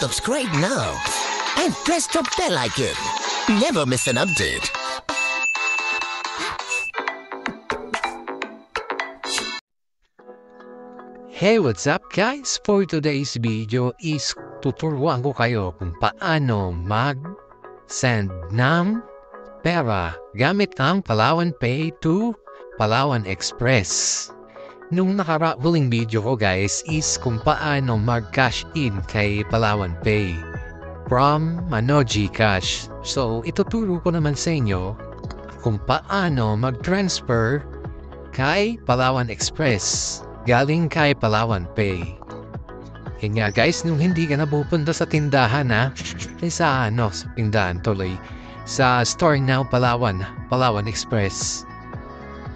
Subscribe now and press the bell icon. Never miss an update. Hey, what's up guys? For today's video is tuturuan ko kayo kung paano mag-send ng pera gamit ang Palawan Pay to Palawan Express. Nung huling video ko guys is kung paano mag-cash in kay Palawan Pay from GCash. So ituturo ko naman sa inyo kung paano mag-transfer kay Palawan Express galing kay Palawan Pay. Yun nga guys, nung hindi ka na pupunta sa tindahan sa tindahan tuloy, sa store now Palawan Express,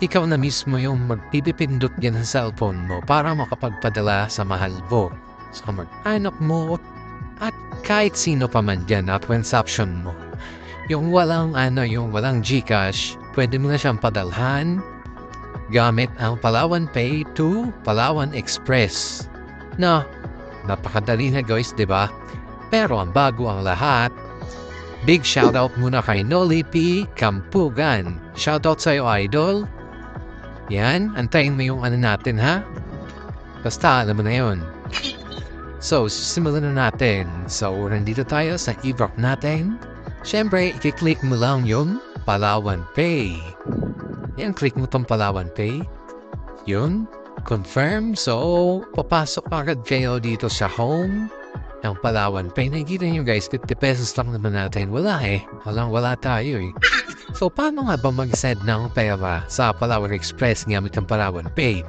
ikaw na mismo yung magpipindot yan sa cellphone mo para makapagpadala sa mahal mo, sa mag-anak mo, at kahit sino pa man dyan at transaction mo. Yung walang GCash, pwede mo na siyang padalhan gamit ang Palawan Pay to Palawan Express. Napakadali na guys, diba? Pero ang bago ang lahat, big shoutout muna kay Noli P. Kampugan. Shoutout sa'yo, idol. Yan, antayin mo yung natin ha. Basta alam mo na yun. So, simulan na natin. So, nandito tayo sa e-drop natin. Siyempre, i-click mo lang yung Palawan Pay. Yan, click mo tong Palawan Pay. Yun, confirm. So, papasok agad kayo dito sa home ng Palawan Pay. Nakikita nyo guys, 50 pesos lang naman natin. Wala wala tayo eh. So, paano nga ba mag-send ng pera sa Palawan Express gamit ang Palawan Pay?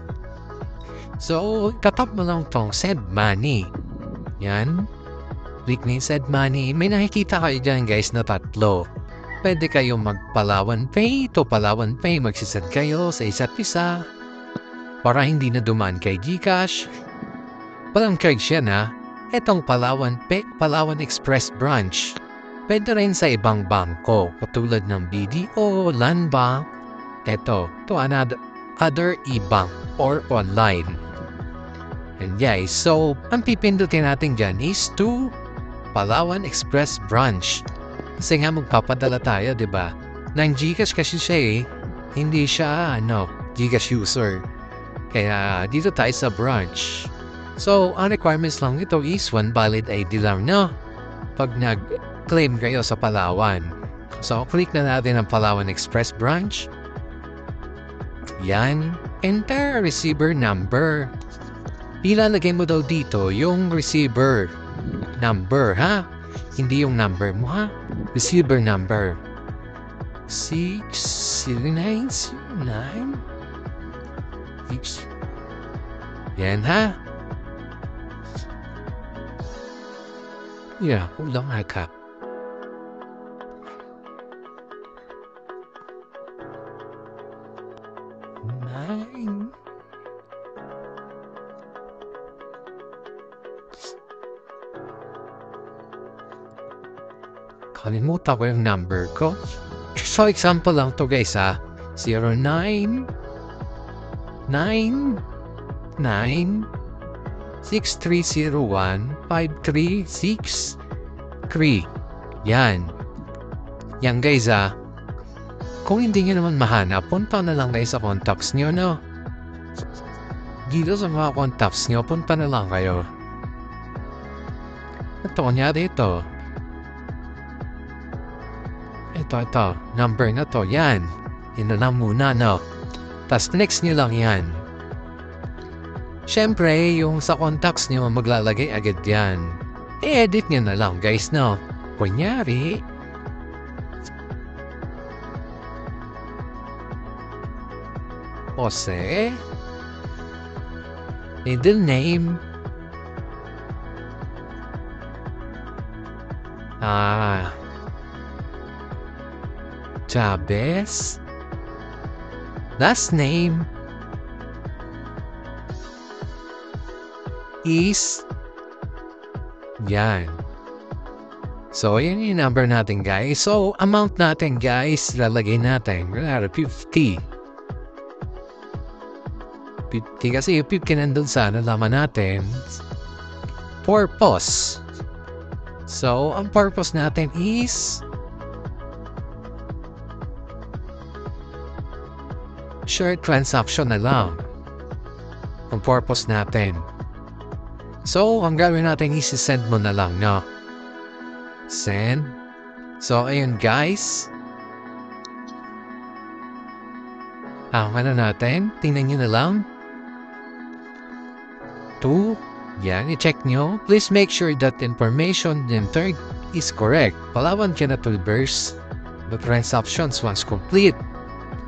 So, tatap mo lang tong Send Money. Yan. Click na yung Send Money. May nakikita kayo dyan guys na tatlo. Pwede kayong mag-Palawan Pay to Palawan Pay. Magsisend kayo sa isa't isa para hindi na dumaan kay GCash. Walang charge yan Itong Palawan Pay, Palawan Express branch. Pwede rin sa ibang bangko katulad ng BDO, Land Bank. Ito other e-bank or online. And guys, so ang pipindutin natin dyan is to Palawan Express branch. Kasi nga magpapadala tayo, diba? Nang GCash kasi siya hindi siya GCash user. Kaya dito tayo sa branch. So, ang requirements lang ito is one valid ID lang, pag nag-claim kayo sa Palawan. So, click na natin ang Palawan Express branch. Yan. Enter receiver number. Ilalagay mo daw dito yung receiver number, Hindi yung number mo, Receiver number. 60909. Yan, Yeah, ulang ka. Nine. Kalimutan ko yung number ko. So, example lang to guys 09 9 9 6301 5363. Yan. Yan guys kung hindi nyo naman mahanap, punta na lang kayo sa contacts nyo, Dito sa mga contacts nyo, punta na lang kayo. Ito, kunyari ito. Ito, number na to, yan. Yun na lang muna, Tapos next nyo lang yan. Siyempre, yung sa contacts nyo, maglalagay agad yan. I-edit nyo na lang, guys, Kunyari, Jose, middle name, Chavez, last name is yan. So, yan yung number natin guys. So, amount natin guys, lalagay natin 50. 50 kasi yung 50 nandun sa nalaman natin. Purpose. So, ang purpose natin is share transaction na lang. Ang purpose natin. So, ang gawin natin is send mo na lang, no? Send. So, ayun guys. Ano natin? Tingnan nyo na lang. 2. Yan, i-check nyo. Please make sure that information entered is correct. Palawan ka na Tulbers. The transactions once complete.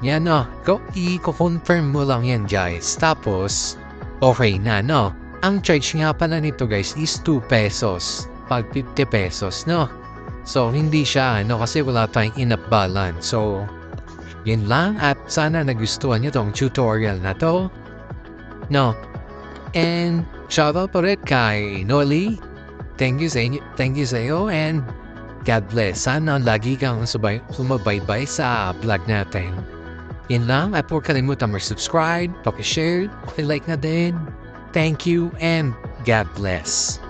Yan no, i-confirm mo lang yan guys. Tapos, okay na no. Ang charge nga pala nito guys is 2 pesos. Pag 50 pesos no. So, hindi siya kasi wala tayong enough balance. So, yun lang at sana nagustuhan nyo tong tutorial na to. No. And, shoutout ulit kay Noli. Thank you sa iyo and God bless. Sana lagi kang sumabaybay sa vlog natin. Yun lang at huwag kalimutan mag-subscribe, paki-share, paki-like na din. Thank you and God bless.